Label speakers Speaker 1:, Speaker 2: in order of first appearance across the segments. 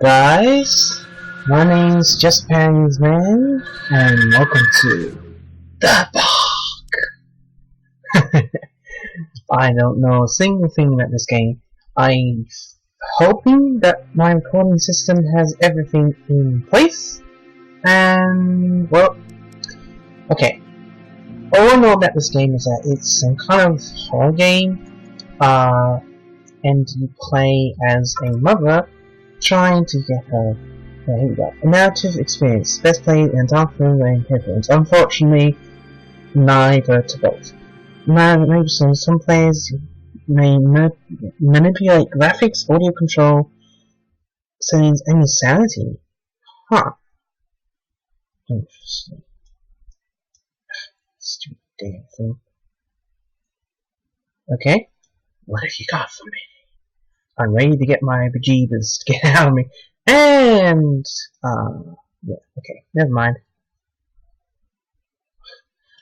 Speaker 1: guys, my name's Just Pan's Man, and welcome to the park. I don't know a single thing about this game. I'm hoping that my recording system has everything in place, and well, okay. All I know about this game is that it's some kind of horror game, and you play as a mother trying to get her. Here we go. A narrative experience, best played in dark room and headphones. Unfortunately, neither to both. Maybe some players may manipulate graphics, audio control settings, and insanity. Huh. Interesting. Stupid damn thing. Okay. What have you got for me? I'm ready to get my bejeebers to get out of me. And, yeah, okay, never mind.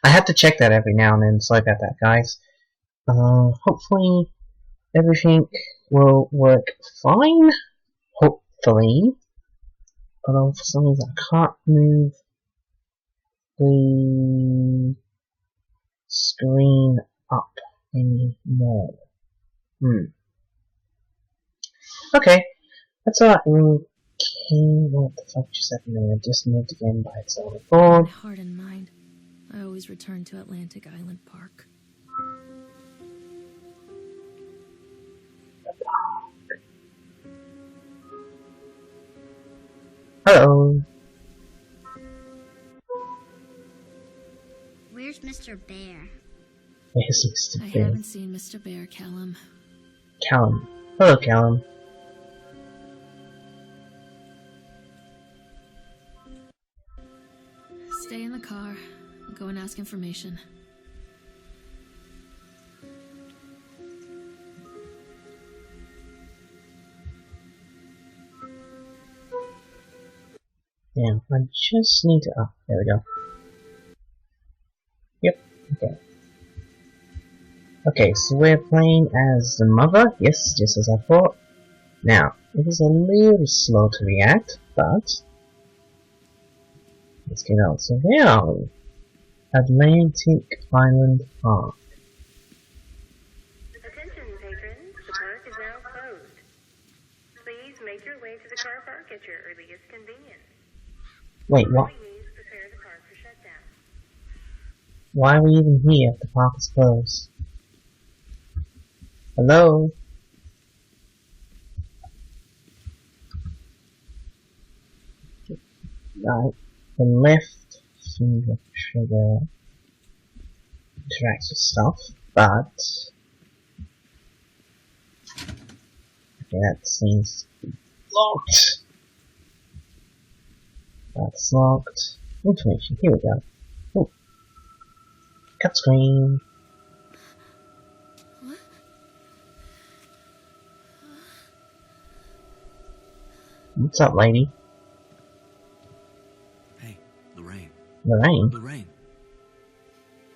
Speaker 1: I have to check that every now and then, sorry about that, guys. Hopefully everything will work fine. Hopefully. Although for some reason I can't move the screen up anymore. Okay, that's alright. Okay, what the fuck just happened there? It just moved again by its own accord.
Speaker 2: My heart and mind, I always return to Atlantic Island Park.
Speaker 1: Hello.
Speaker 3: Where's Mr. Bear?
Speaker 1: Where's Mr.
Speaker 2: I
Speaker 1: Bear?
Speaker 2: haven't seen Mr. Bear, Callum.
Speaker 1: Callum. Hello, Callum.
Speaker 2: Stay in the car. Go and ask information.
Speaker 1: Yeah, I just need to. Oh, there we go. Yep, okay. Okay, so we're playing as the mother. Yes, just as I thought. Now, it is a little slow to react, but let's get on. So where are we? Atlantic Island Park.
Speaker 4: Attention patrons, the park is now closed. Please make your way to the car park at your earliest convenience.
Speaker 1: Wait, what?
Speaker 4: Please prepare the park for shutdown.
Speaker 1: Why are we even here if the park is closed? Hello? Right, the left finger trigger interacts with stuff, but okay, that seems to be locked. That's locked. Information, here we go. Oh. Cut screen. What's up, lady?
Speaker 5: Hey, Lorraine.
Speaker 1: Lorraine?
Speaker 5: Lorraine.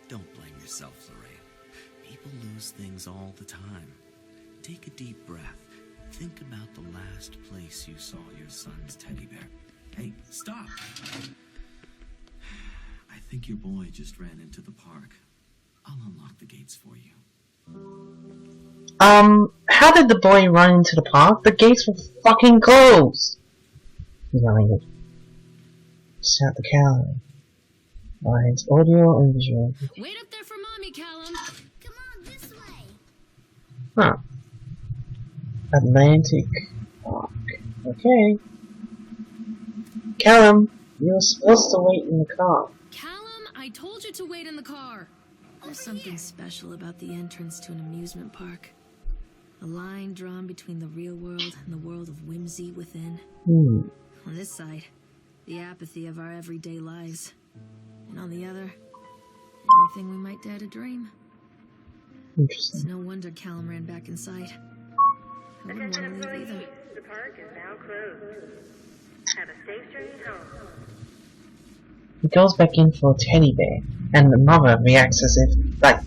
Speaker 5: Don't blame yourself, Lorraine. People lose things all the time. Take a deep breath. Think about the last place you saw your son's teddy bear. Hey, stop! I think your boy just ran into the park. I'll unlock the gates for you.
Speaker 1: How did the boy run into the park? The gates were fucking closed! He's not language. Start the gallery. Lines, audio and visual.
Speaker 2: Wait up there for mommy, Callum!
Speaker 3: Come on, this way.
Speaker 1: Huh. Atlantic Park. Okay. Callum, you were supposed to wait in the car.
Speaker 2: Callum, I told you to wait in the car! There's something special about the entrance to an amusement park. A line drawn between the real world and the world of whimsy within. On this side, the apathy of our everyday lives. And on the other, everything we might dare to dream.
Speaker 1: Interesting.
Speaker 2: It's no wonder Callum ran back inside. I wouldn't want to leave either.
Speaker 4: The park is now closed. Have a safe journey home.
Speaker 1: He goes back in for a teddy bear, and the mother reacts as if,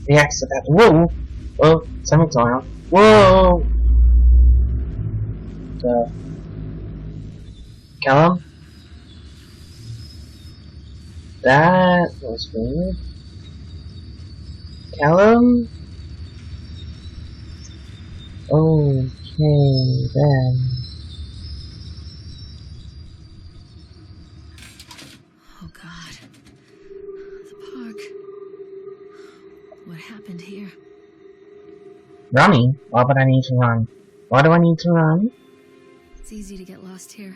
Speaker 1: reacts to that. Whoa! Whoa, something's going on. Whoa! Callum? That was weird. Callum? Okay, then.
Speaker 2: Oh God. The park. What happened here?
Speaker 1: Running? Why would I need to run? Why do I need to run?
Speaker 2: It's easy to get lost here.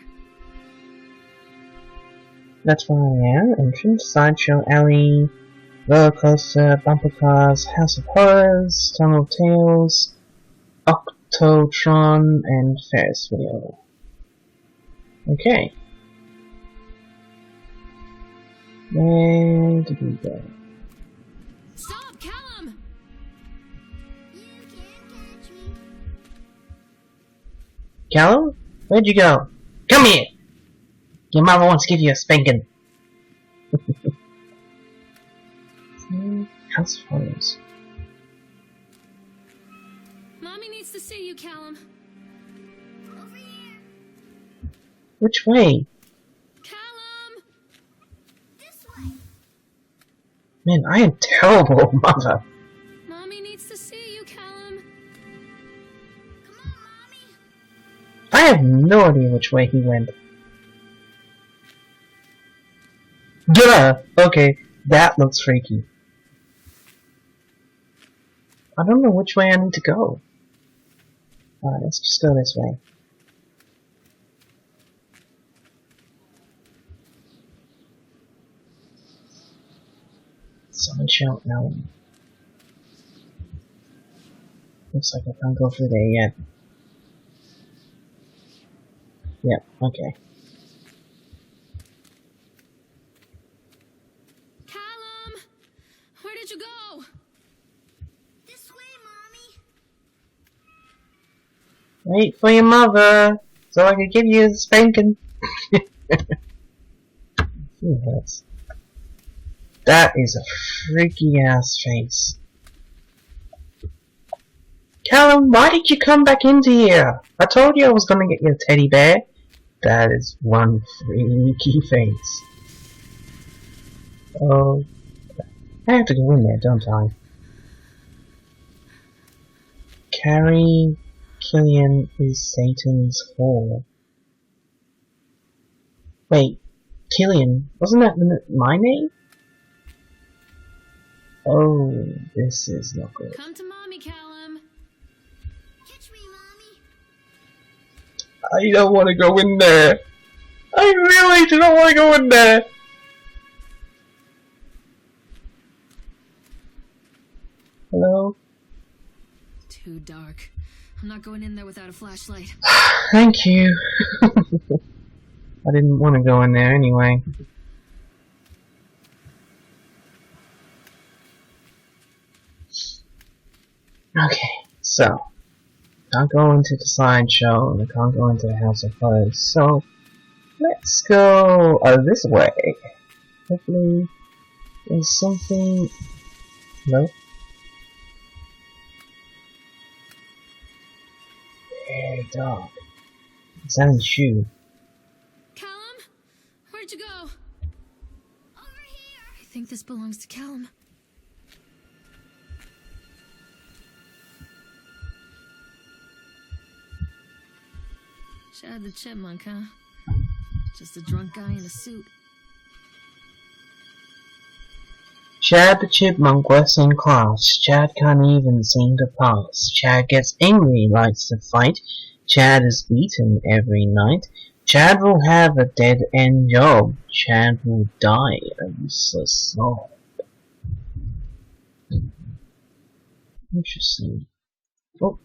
Speaker 1: That's where I am. Entrance, sideshow alley, roller coaster, bumper cars, house of horrors, tunnel of tales, Octotron, and Ferris wheel. Okay. Where did we go?
Speaker 2: Stop, Callum!
Speaker 3: You can't catch me.
Speaker 1: Callum? Where'd you go? Come here! Your mother wants to give you a spanking. House of horrors.
Speaker 2: Mommy needs to see you, Callum.
Speaker 3: Over here.
Speaker 1: Which way?
Speaker 2: Callum!
Speaker 3: This way.
Speaker 1: Man, I am terrible, mother.
Speaker 2: Mommy needs to see you, Callum.
Speaker 3: Come on, Mommy.
Speaker 1: I have no idea which way he went. Duh! Okay, that looks freaky. I don't know which way I need to go. Alright, let's just go this way. Sideshow alley. Looks like I can't go through there yet. Yep, okay.
Speaker 2: Callum! Where did you go?
Speaker 3: This way, Mommy.
Speaker 1: Wait for your mother, so I can give you a spanking. She hurts. That is a freaky ass face. Callum, why did you come back into here? I told you I was gonna get you a teddy bear. That is one freaky face. Oh, I have to go in there, don't I? Carrie Killian is Satan's whore. Wait, Killian, wasn't that my name? Oh, this is not good.
Speaker 2: Come to Mommy, Callum.
Speaker 3: Catch me, Mommy.
Speaker 1: I don't want to go in there. I really do not want to go in there. Hello?
Speaker 2: Too dark. I'm not going in there without a flashlight.
Speaker 1: Thank you. I didn't want to go in there anyway. Okay, so can't go into the sideshow and I can't go into the House of Horrors, so let's go this way. Hopefully there's something. No? Very dark. Is that a shoe?
Speaker 2: Callum? Where'd you go?
Speaker 3: Over here.
Speaker 2: I think this belongs to Callum. Chad the Chipmunk, huh? Just a drunk guy in a suit.
Speaker 1: Chad the Chipmunk works in class. Chad can't even seem to pass. Chad gets angry, likes to fight. Chad is beaten every night. Chad will have a dead-end job. Chad will die a useless soul. Interesting. Oh.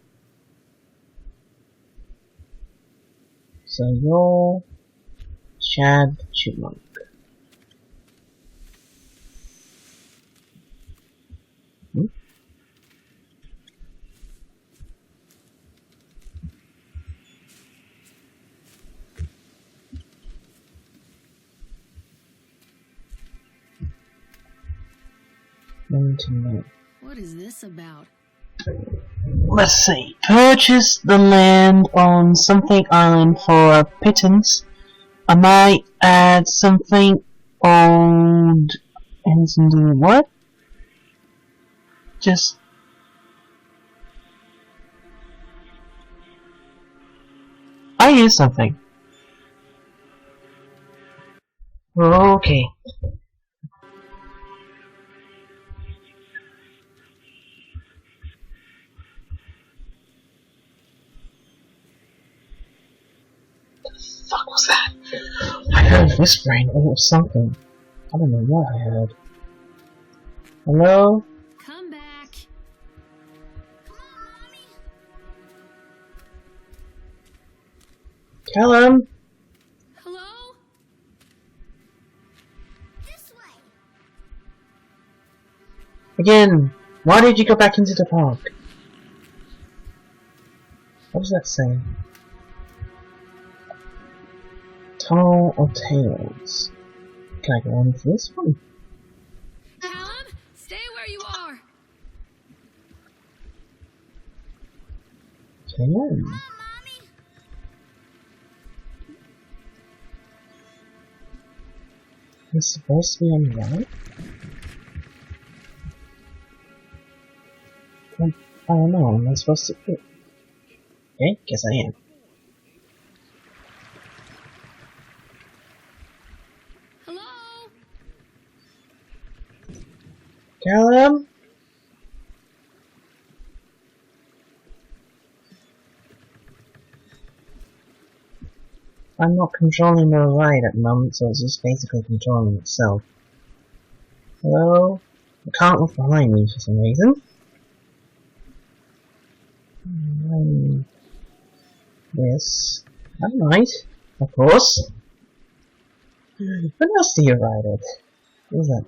Speaker 1: So you're Chad the Chipmunk.
Speaker 2: What is this about?
Speaker 1: Let's see. Purchase the land on something island for a pittance. I might add something old and something what? Just I use something. Okay. What the fuck was that? I heard whispering or something. I don't know what I heard. Hello?
Speaker 2: Come back.
Speaker 1: Callum?
Speaker 2: Hello?
Speaker 3: This way.
Speaker 1: Again, why did you go back into the park? What does that say? Tunnel or Tails? Can I go on for this one?
Speaker 2: Callum, stay where you are.
Speaker 1: Callum?
Speaker 3: Mommy.
Speaker 1: He's supposed to be on the right? I don't know, am I supposed to be? Okay, guess I am.
Speaker 2: Hello?
Speaker 1: Callum? I'm not controlling the ride at the moment, so it's just basically controlling itself. Hello? I can't look behind me for some reason. Yes. I might, of course. What else do you ride it? What is that?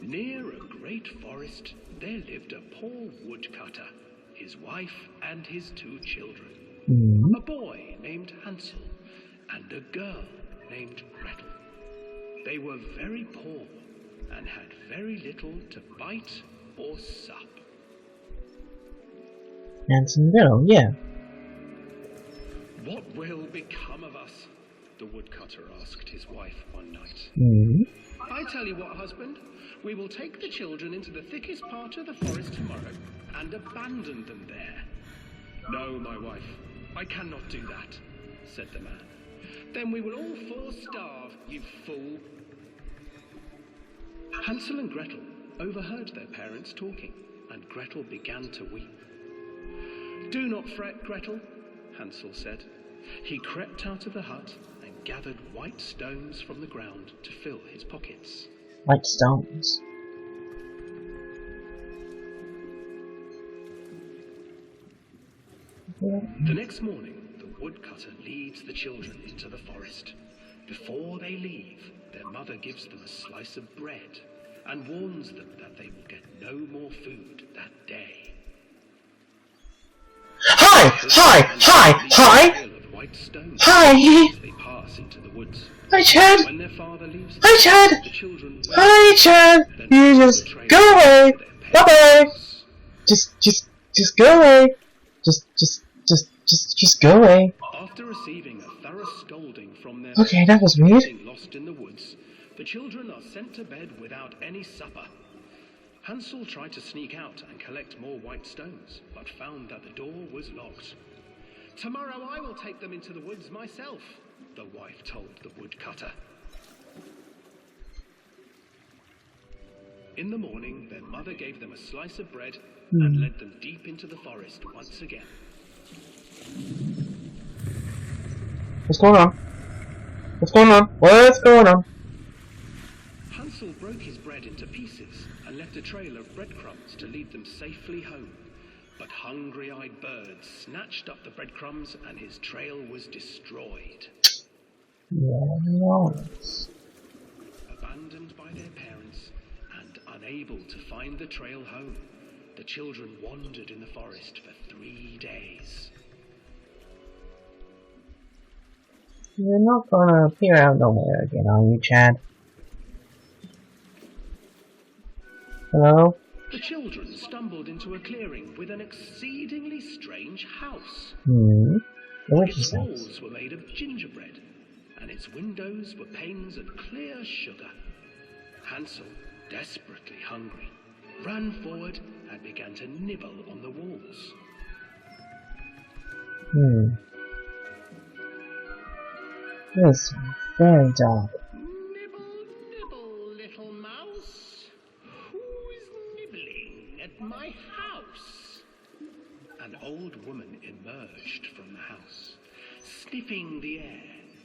Speaker 6: Near a great forest, there lived a poor woodcutter, his wife and his 2 children.
Speaker 1: Hmm.
Speaker 6: A boy named Hansel and a girl named Gretel. They were very poor and had very little to bite or sup.
Speaker 1: Handsome girl, yeah.
Speaker 6: What will become of us? The woodcutter asked his wife one night.
Speaker 1: Hmm.
Speaker 6: I tell you what, husband, we will take the children into the thickest part of the forest tomorrow and abandon them there. No, my wife, I cannot do that, said the man. Then we will all 4 starve, you fool. Hansel and Gretel overheard their parents talking, and Gretel began to weep. Do not fret, Gretel, Hansel said. He crept out of the hut and gathered white stones from the ground to fill his pockets.
Speaker 1: White stones.
Speaker 6: The next morning, the woodcutter leads the children into the forest. Before they leave, their mother gives them a slice of bread and warns them that they will get no more food that day.
Speaker 1: Hi! Hi! Hi! Hi!
Speaker 6: Trail of white stones
Speaker 1: Hi!
Speaker 6: as they pass into the woods.
Speaker 1: Hi, Chad!
Speaker 6: When their father leaves them,
Speaker 1: Hi, Chad!
Speaker 6: the children
Speaker 1: Hi, Chad!
Speaker 6: then
Speaker 1: You
Speaker 6: follow
Speaker 1: just
Speaker 6: the trail
Speaker 1: go away!
Speaker 6: to their
Speaker 1: Bye-bye!
Speaker 6: parents' house.
Speaker 1: Just go away! Just go away.
Speaker 6: After receiving a thorough scolding from their
Speaker 1: Okay, that was
Speaker 6: for
Speaker 1: weird.
Speaker 6: getting lost in the woods, the children are sent to bed without any supper. Hansel tried to sneak out and collect more white stones, but found that the door was locked. Tomorrow I will take them into the woods myself, the wife told the woodcutter. In the morning, their mother gave them a slice of bread and led them deep into the forest once again.
Speaker 1: What's going on? What's going on? What's going on?
Speaker 6: Hansel broke his bread into pieces and left a trail of breadcrumbs to lead them safely home. But hungry-eyed birds snatched up the breadcrumbs and his trail was destroyed.
Speaker 1: Yes.
Speaker 6: Abandoned by their parents and unable to find the trail home, the children wandered in the forest for 3 days.
Speaker 1: You're not gonna appear out nowhere again, are you, Chad? Hello?
Speaker 6: The children stumbled into a clearing with an exceedingly strange house.
Speaker 1: The
Speaker 6: Its
Speaker 1: witch's house.
Speaker 6: walls were made of gingerbread, and its windows were panes of clear sugar. Hansel, desperately hungry, ran forward and began to nibble on the walls.
Speaker 1: It's very dark.
Speaker 6: Nibble, nibble, little mouse. Who's nibbling at my house? An old woman emerged from the house, sniffing the air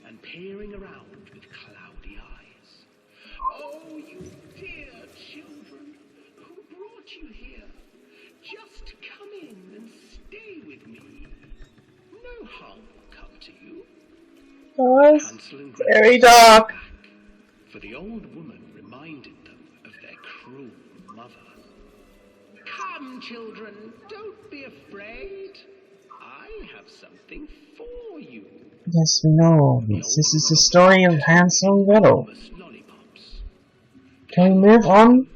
Speaker 6: and peering around with cloudy eyes. Oh, you dear children, who brought you here? Just come in and stay with me. No harm will come to you.
Speaker 1: Oh, it's
Speaker 6: Hansel and
Speaker 1: very
Speaker 6: Gretel
Speaker 1: dark.
Speaker 6: back, for the old woman reminded them of their cruel mother. Come, children, don't be afraid. I have something for you.
Speaker 1: Yes, we know. This is the story of Hansel and Gretel.
Speaker 6: Lollipops.
Speaker 1: Can we move on?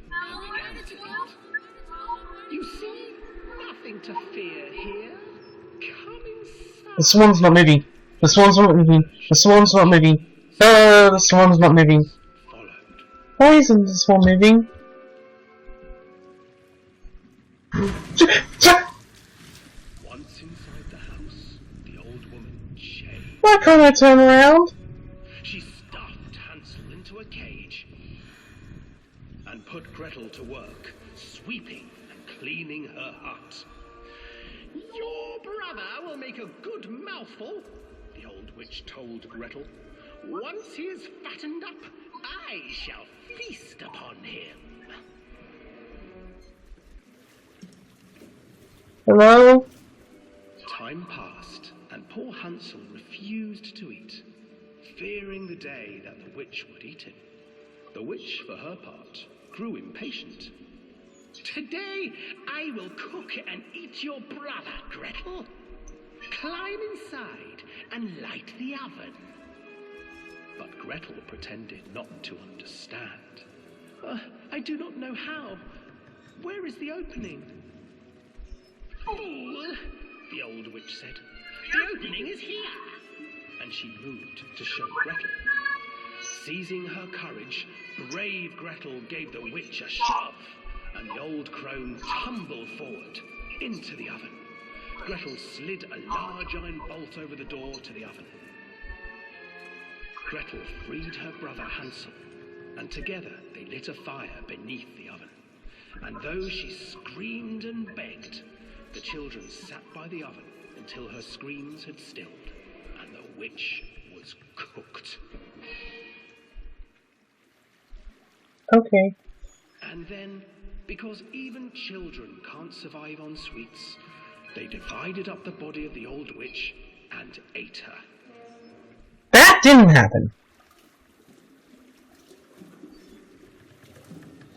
Speaker 6: You see, nothing to fear here. Come inside.
Speaker 1: The swan's not moving. The swan's not moving. The swan's not moving. The swan's not moving.
Speaker 6: Followed.
Speaker 1: Why isn't the swan moving?
Speaker 6: Once inside the house, the old woman changed.
Speaker 1: Why can't I turn around?
Speaker 6: She stuffed Hansel into a cage and put Gretel to work, sweeping and cleaning her hut. Your brother will make a good mouthful, the old witch told Gretel. Once he is fattened up, I shall feast upon him.
Speaker 1: Hello?
Speaker 6: Time passed, and poor Hansel refused to eat, fearing the day that the witch would eat him. The witch, for her part, grew impatient. Today I will cook and eat your brother, Gretel. Climb inside and light the oven. But Gretel pretended not to understand. I do not know how. Where is the opening? Fool, the old witch said. The opening is here. And she moved to show Gretel. Seizing her courage, brave Gretel gave the witch a shove, and the old crone tumbled forward into the oven. Gretel slid a large iron bolt over the door to the oven. Gretel freed her brother Hansel, and together they lit a fire beneath the oven. And though she screamed and begged, the children sat by the oven until her screams had stilled, and the witch was cooked.
Speaker 1: Okay.
Speaker 6: And then, because even children can't survive on sweets, they divided up the body of the old witch and ate her.
Speaker 1: That didn't happen.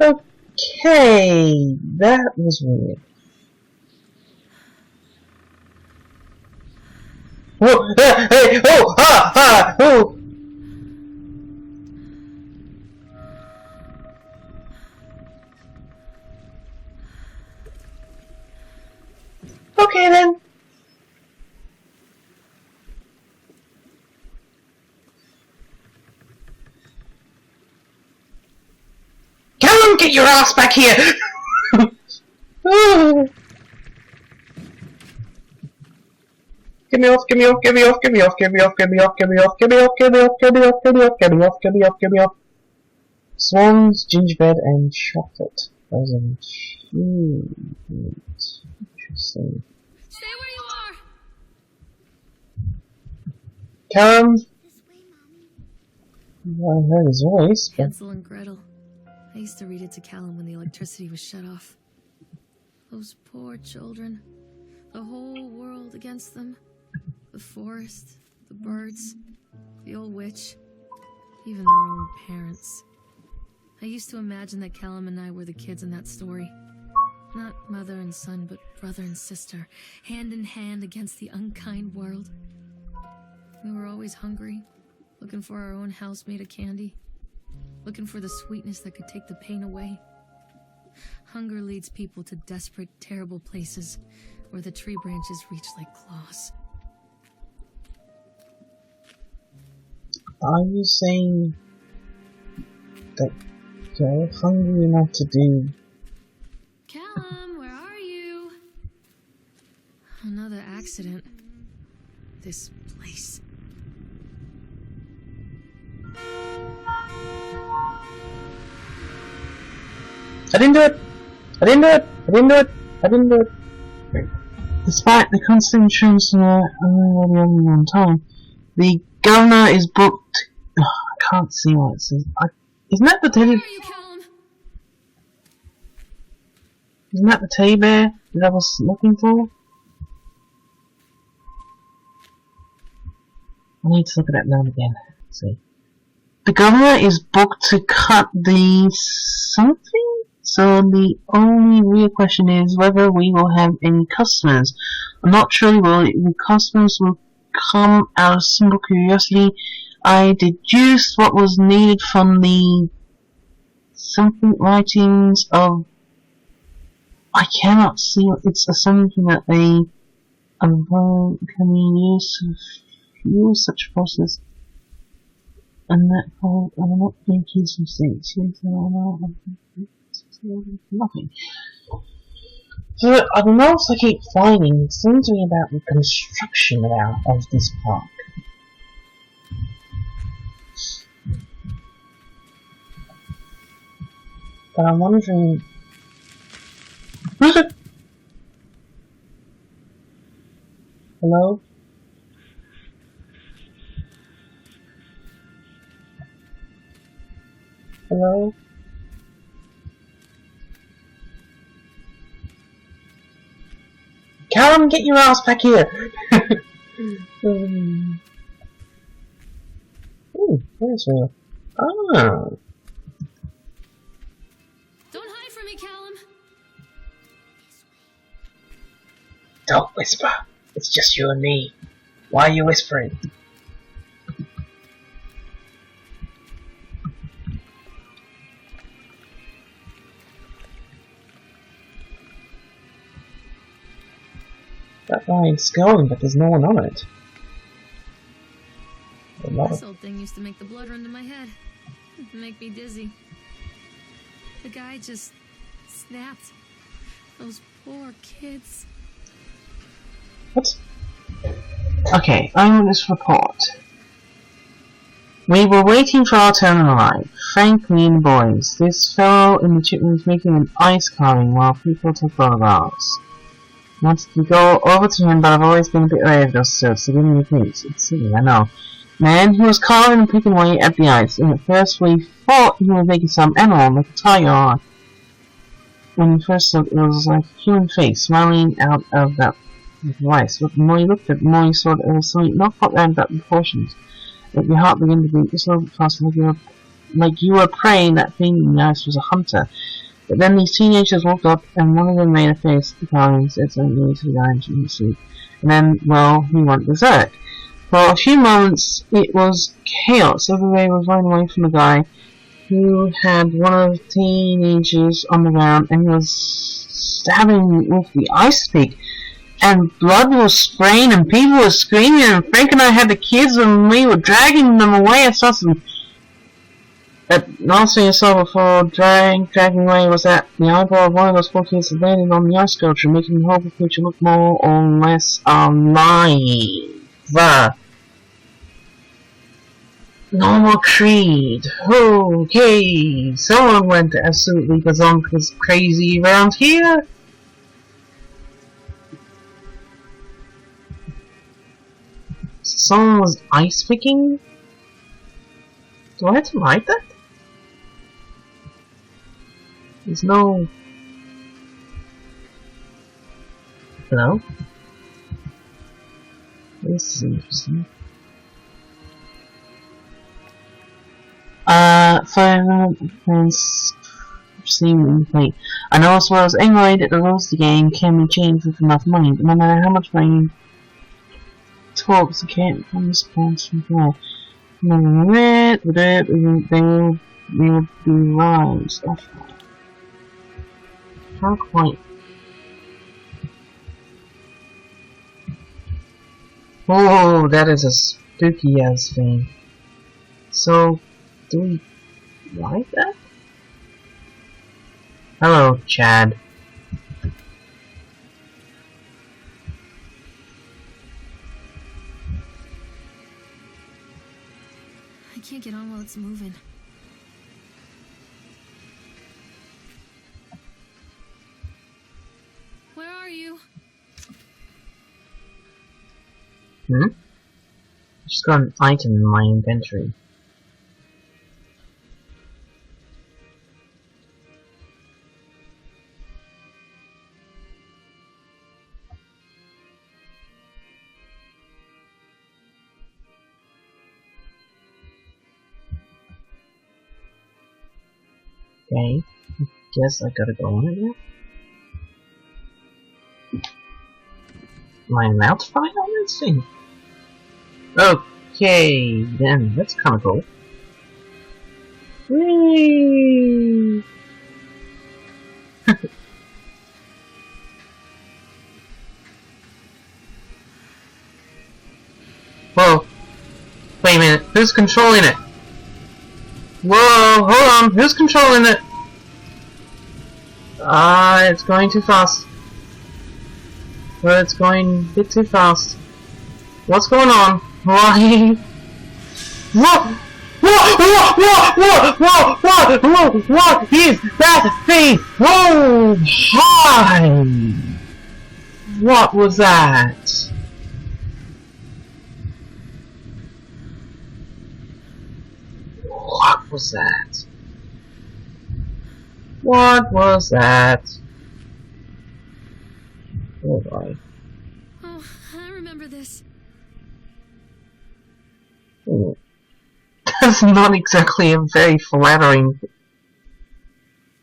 Speaker 1: Okay, that was weird. Whoa, hey, oh, oh. Okay then. Come on, get your ass back here! Get me off, get me off, get me off, get me off, get me off, get me off, get me off, get me off, get me off, get me off, get me off, get me off, get me off, get me off. Swans, gingerbread, and chocolate. Those are cute. Interesting.
Speaker 2: Stay where you are!
Speaker 1: Come.
Speaker 3: This way, Mommy.
Speaker 1: I heard his voice, but
Speaker 2: Hansel and Gretel. I used to read it to Callum when the electricity was shut off. Those poor children. The whole world against them. The forest, the birds, the old witch, even their own parents. I used to imagine that Callum and I were the kids in that story. Not mother and son, but brother and sister, hand in hand against the unkind world. We were always hungry, looking for our own house made of candy, looking for the sweetness that could take the pain away. Hunger leads people to desperate, terrible places where the tree branches reach like claws.
Speaker 1: Are you saying that you're hungry enough to do?
Speaker 2: Callum, where are you? Another accident. This place.
Speaker 1: I didn't do it! I didn't do it! I didn't do it! I didn't do it! Despite the constant insurance already on time, the governor is booked. Ugh, I can't see what it says. Isn't that the
Speaker 2: Where
Speaker 1: teddy?
Speaker 2: are you, Callum?
Speaker 1: Isn't that the teddy bear that I was looking for? I need to look at that now again. Let's see. The governor is booked to cut the something? So the only real question is whether we will have any customers. I'm not sure we will. The customers will come out of simple curiosity. I deduced what was needed from the something writings of. I cannot see. It's something that a vote can be used to fuel such a process. And that fault, I will not make his mistakes. Nothing. So the notes I keep finding seem to be about the construction of this park. But I'm wondering. Who's it? Hello? Hello? Callum, get your ass back here! Ooh, where's her? Ah.
Speaker 2: Don't hide from me, Callum.
Speaker 1: Don't whisper. It's just you and me. Why are you whispering? That line's going, but there's no one on it.
Speaker 2: This old thing used to make the blood run to my head. Make me dizzy. The guy just snapped. Those poor kids.
Speaker 1: What? Okay, on this report. We were waiting for our turn to arrive. Frank, me and the boys. This fellow in the chipmunk was making an ice carving while people took photographs. Wanted to go over to him, but I've always been a bit wary of those sorts, so give me a piece. It's silly, I know. Man, he was carving and picking away at the ice, and at first we thought he was making some animal, like a tiger or... When we first looked, it was like a human face smiling out of that ice. But the more you looked at it, the more you saw that it was something not quite right about the proportions. Like your heart began to beat just a little bit faster, like you were praying that thing in the ice was a hunter. But then these teenagers walked up, and one of them made a face at the guy and said something to the guy and she sleep. And then, well, he went berserk. For a few moments, it was chaos. Everybody was running away from the guy who had one of the teenagers on the ground, and he was stabbing with the ice pick. And blood was spraying, and people were screaming, and Frank and I had the kids, and we were dragging them away and stuff. Last thing I saw before dragging away was that the eyeball of one of those poor kids had landed on the ice sculpture, making the whole picture look more or less alive. Normal creed. Okay, someone went absolutely bazonkas crazy around here. Someone was ice picking? Do I have to write that? There's no... Hello? This is interesting. Friends, seeing in plate. I know as well as anyway that the rules of the game can be changed with enough money, but no matter how much money talks, you can't response from there. No matter what, they will be lies. How quite. Oh, that is a spooky ass thing. So, do we like that? Hello, Chad.
Speaker 2: I can't get on while it's moving. Where are you?
Speaker 1: Just got an item in my inventory. Okay, guess I gotta go on it now. Am I allowed to find on this thing? Okay, then that's kinda cool. Whee! Whoa! Wait a minute, who's controlling it? Whoa, hold on, who's controlling it? It's going too fast. Well, it's going a bit too fast. What's going on? Why? What? What is that thing? Oh, hi! What was that? What was that? What was that? Oh boy.
Speaker 2: Oh, I remember this.
Speaker 1: Oh. That's not exactly a very flattering.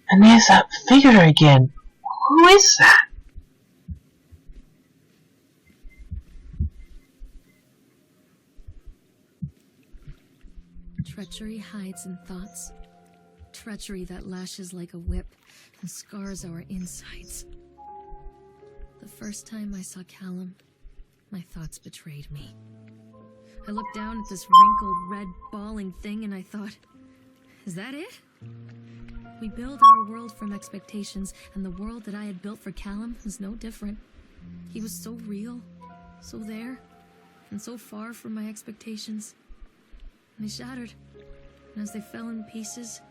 Speaker 1: And there's that figure again. Who is that?
Speaker 2: Treachery hides in thoughts. Treachery that lashes like a whip and scars our insides. The first time I saw Callum, my thoughts betrayed me. I looked down at this wrinkled, red, bawling thing and I thought, is that it? We build our world from expectations, and the world that I had built for Callum was no different. He was so real, so there, and so far from my expectations. And they shattered, and as they fell in pieces,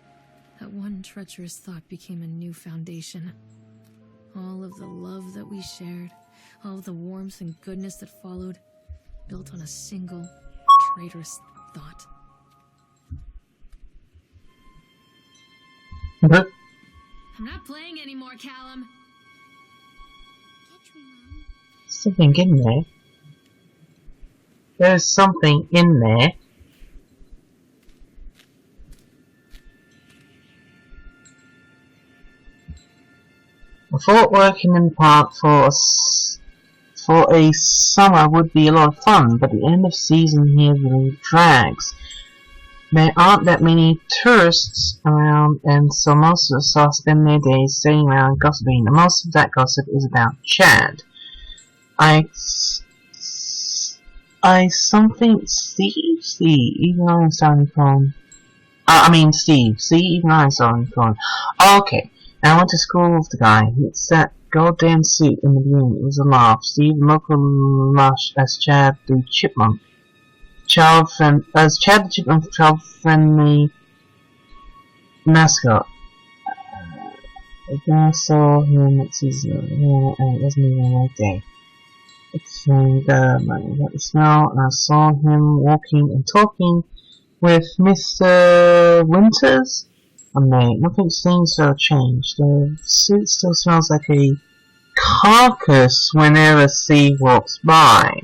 Speaker 2: that one treacherous thought became a new foundation. All of the love that we shared, all of the warmth and goodness that followed, built on a single traitorous thought. I'm not playing anymore, Callum.
Speaker 3: Catch me, Mom.
Speaker 1: Something in there. There's something in there. I thought working in the park for a summer would be a lot of fun, but the end of season here really drags. There aren't that many tourists around, and so most of us all spend their days sitting around gossiping, and most of that gossip is about Chad. Steve, even though I'm sounding phone. Steve, even though I'm sounding phone. Okay, I went to school with the guy. It's that goddamn suit in the beginning. It was a laugh. Steve, local lush as Chad the Chipmunk. Chad the Chipmunk, child-friendly mascot. I saw him at season, and it wasn't even a day. It's I got the smell, and I saw him walking and talking with Mr. Winters. Mate, nothing seems to have changed. The suit still smells like a carcass whenever Steve walks by.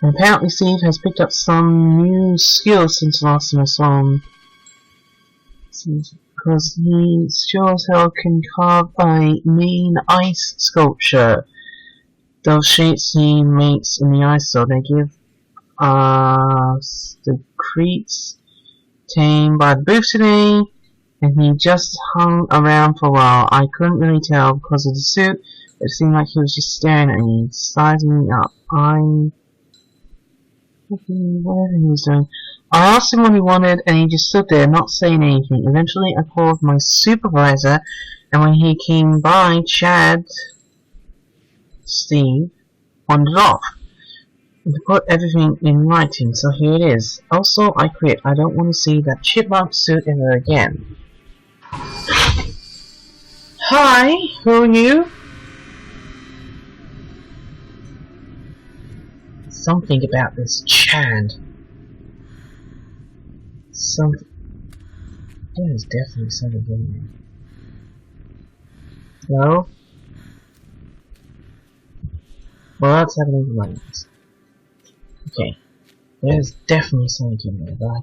Speaker 1: And apparently Steve has picked up some new skills since the last time I saw him. Because he sure as hell can carve a mean ice sculpture. Those shapes he makes in the ice, so they give us the creeps tamed by the booth today, and he just hung around for a while. I couldn't really tell because of the suit, but it seemed like he was just staring at me, sizing me up. Whatever he was doing. I asked him what he wanted, and he just stood there, not saying anything. Eventually, I called my supervisor, and when he came by, Steve, wandered off. He put everything in writing, so here it is. Also, I quit. I don't want to see that chipmunk suit ever again. Hi, who are you? Something about this Chad. There's definitely something in there. No? Well, that's happening to mines. Okay. There's definitely something in there, but I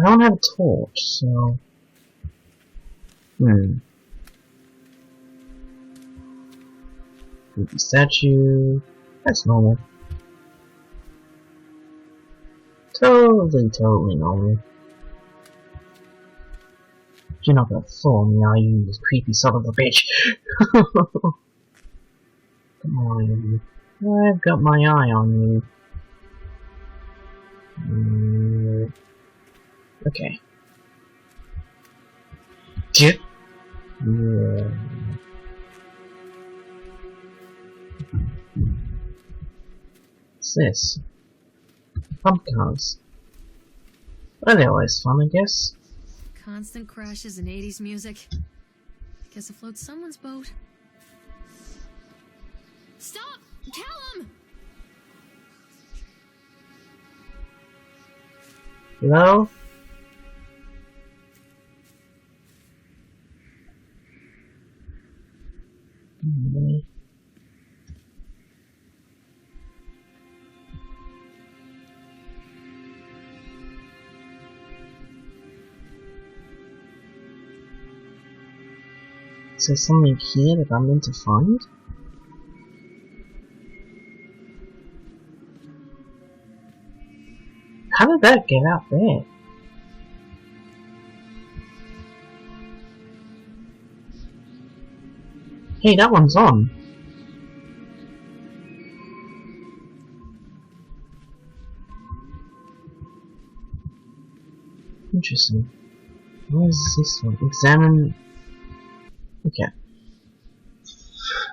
Speaker 1: don't have a torch, so... Creepy statue... That's normal. Totally normal. You're not gonna fool me, are you, you creepy son of a bitch? Come on, I've got my eye on you. Okay. Yeah. What's this? Pump cars. Well, they're always fun, I guess.
Speaker 2: Constant crashes and 80s music. Guess it floats someone's boat. Stop! Callum!
Speaker 1: Hello? Is there something here that I'm meant to find? How did that get out there? Hey, that one's on. Interesting. Where is this one? Examine... Okay.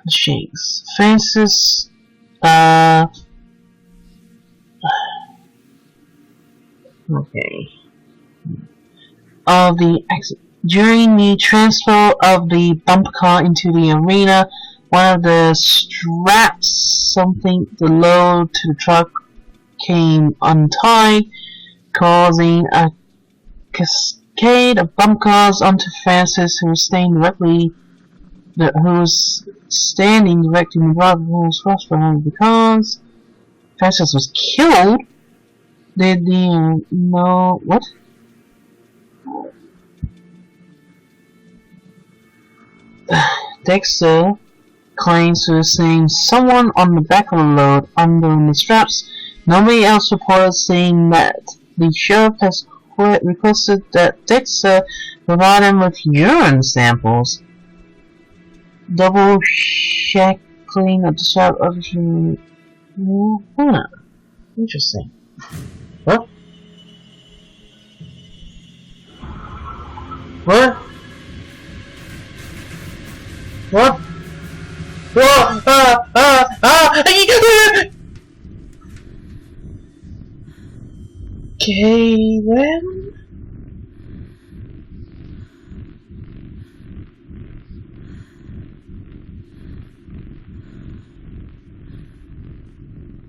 Speaker 1: Shakes. Faces. Okay. During the transfer of the bump car into the arena, one of the straps, the load to the truck, came untied, causing a cascade of bump cars onto Francis, who was standing directly in front of the cross behind the cars. Francis was killed. What? Dexter claims to have seen someone on the back of the load under the straps. Nobody else reported seeing that. The sheriff has requested that Dexter provide him with urine samples. Double shackling of the strap of interesting. What? What? What? Okay then.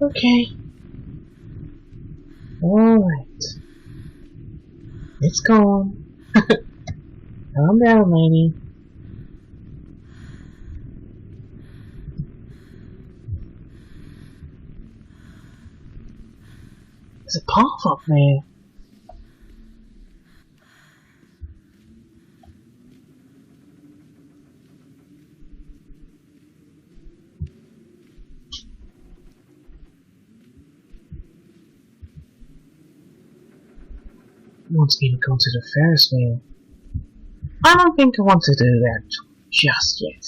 Speaker 1: Okay. Alright. It's gone. Calm down, lady. There's a path up there. Wants me to go to the Ferris wheel. I don't think I want to do that just yet.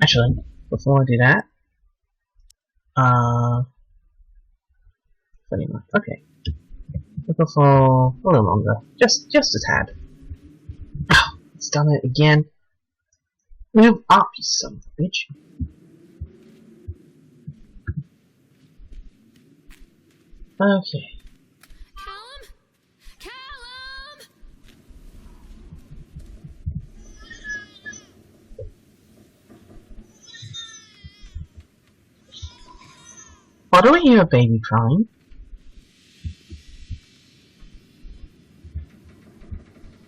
Speaker 1: Actually, before I do that, pretty much. Okay. We'll go for a little longer. Just a tad. It's done it again. Move up, you son of a bitch. Okay.
Speaker 2: Callum? Callum!
Speaker 1: Why do I hear a baby crying?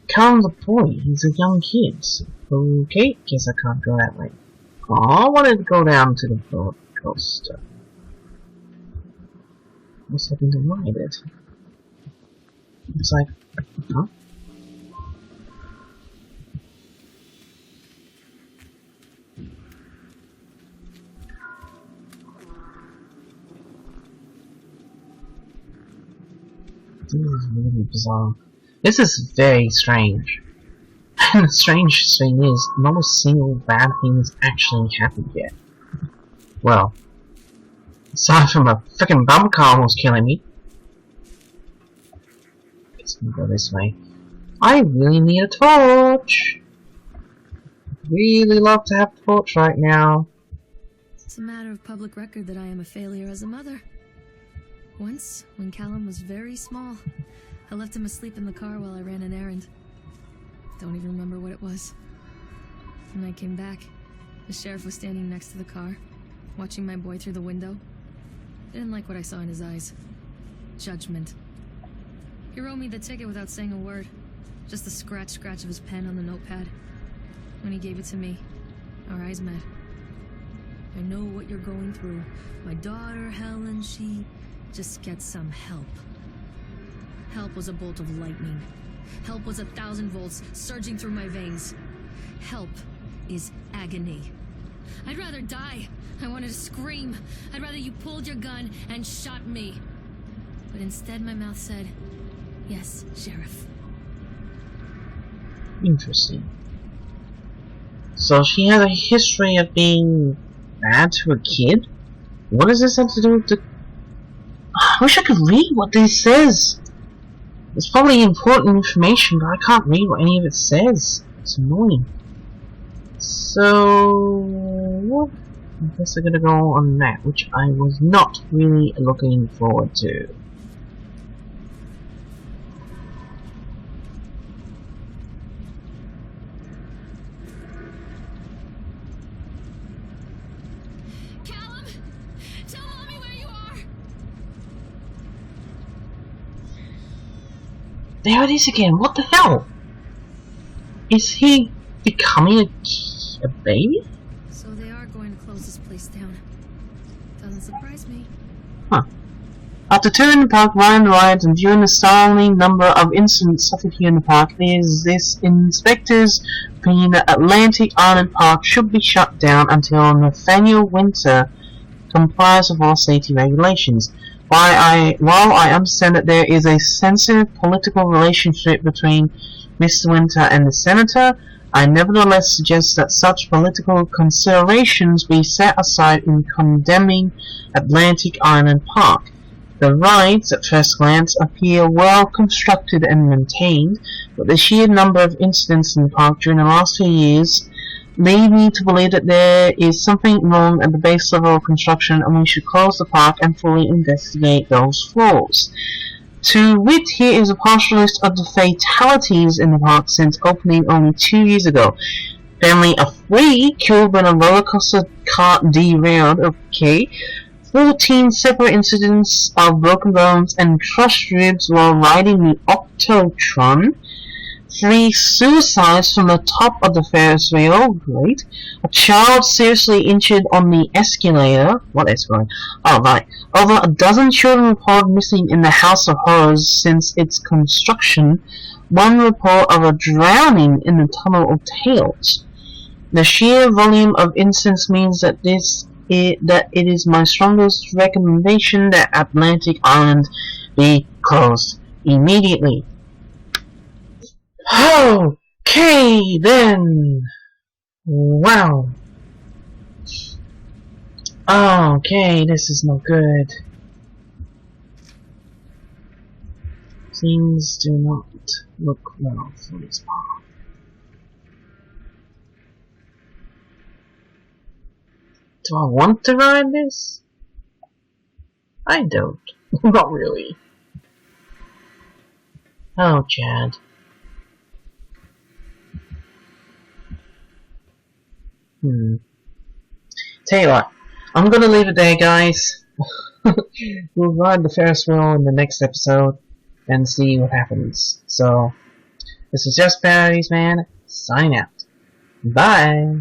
Speaker 1: Callum's a boy, he's a young kid. Okay, guess I can't go that way. Oh, I wanted to go down to the roller coaster. I was hoping to ride it. It's like, huh? This is really bizarre. This is very strange. And the strange thing is, not a single bad thing has actually happened yet. Well, aside from a frickin' bum car almost killing me. Let's go this way. I really need a torch! Really love to have a torch right now.
Speaker 2: It's a matter of public record that I am a failure as a mother. Once, when Callum was very small, I left him asleep in the car while I ran an errand. Don't even remember what it was. When I came back, the sheriff was standing next to the car, watching my boy through the window. Didn't like what I saw in his eyes. Judgment. He wrote me the ticket without saying a word. Just the scratch of his pen on the notepad. When he gave it to me, our eyes met. I know what you're going through. My daughter, Helen, she just gets some help. Help was a bolt of lightning. Help was 1,000 volts surging through my veins. Help is agony. I'd rather die. I wanted to scream. I'd rather you pulled your gun and shot me. But instead my mouth said, yes, Sheriff.
Speaker 1: Interesting. So she has a history of being bad to a kid? What does this have to do with the... I wish I could read what this says. It's probably important information, but I can't read what any of it says. It's annoying. So... I guess I'm gonna go on that, which I was not really looking forward to.
Speaker 2: Callum! Tell Mommy where you are!
Speaker 1: There it is again, what the hell? Is he becoming a baby?
Speaker 2: So they are going to close this place down. Doesn't surprise me.
Speaker 1: Huh. After touring the park, riding the rides, and viewing the startling number of incidents suffered here in the park, is this inspector's opinion that Atlantic Island Park should be shut down until Nathaniel Winter complies with all safety regulations. While I understand that there is a sensitive political relationship between Mr. Winter and the Senator, I nevertheless suggest that such political considerations be set aside in condemning Atlantic Island Park. The rides, at first glance, appear well constructed and maintained, but the sheer number of incidents in the park during the last few years lead me to believe that there is something wrong at the base level of construction, and we should close the park and fully investigate those flaws. To wit, here is a partial list of the fatalities in the park since opening only 2 years ago. Family of 3 killed when a roller coaster cart derailed. Okay. 14 separate incidents of broken bones and crushed ribs while riding the Octotron. 3 suicides from the top of the Ferris wheel. Great. A child seriously injured on the escalator. What escalator? Oh, right. Over a dozen children reported missing in the House of Horrors since its construction. 1 report of a drowning in the Tunnel of Tales. The sheer volume of incidents means that it is my strongest recommendation that Atlantic Island be closed immediately. Okay, then. Wow. Okay, this is no good. Things do not look well for this path. Do I want to ride this? I don't. Not really. Oh, Chad. Tell you what, I'm gonna leave it there, guys. We'll ride the Ferris wheel in the next episode and see what happens. So, this is Just Parodies Man, signing out. Bye!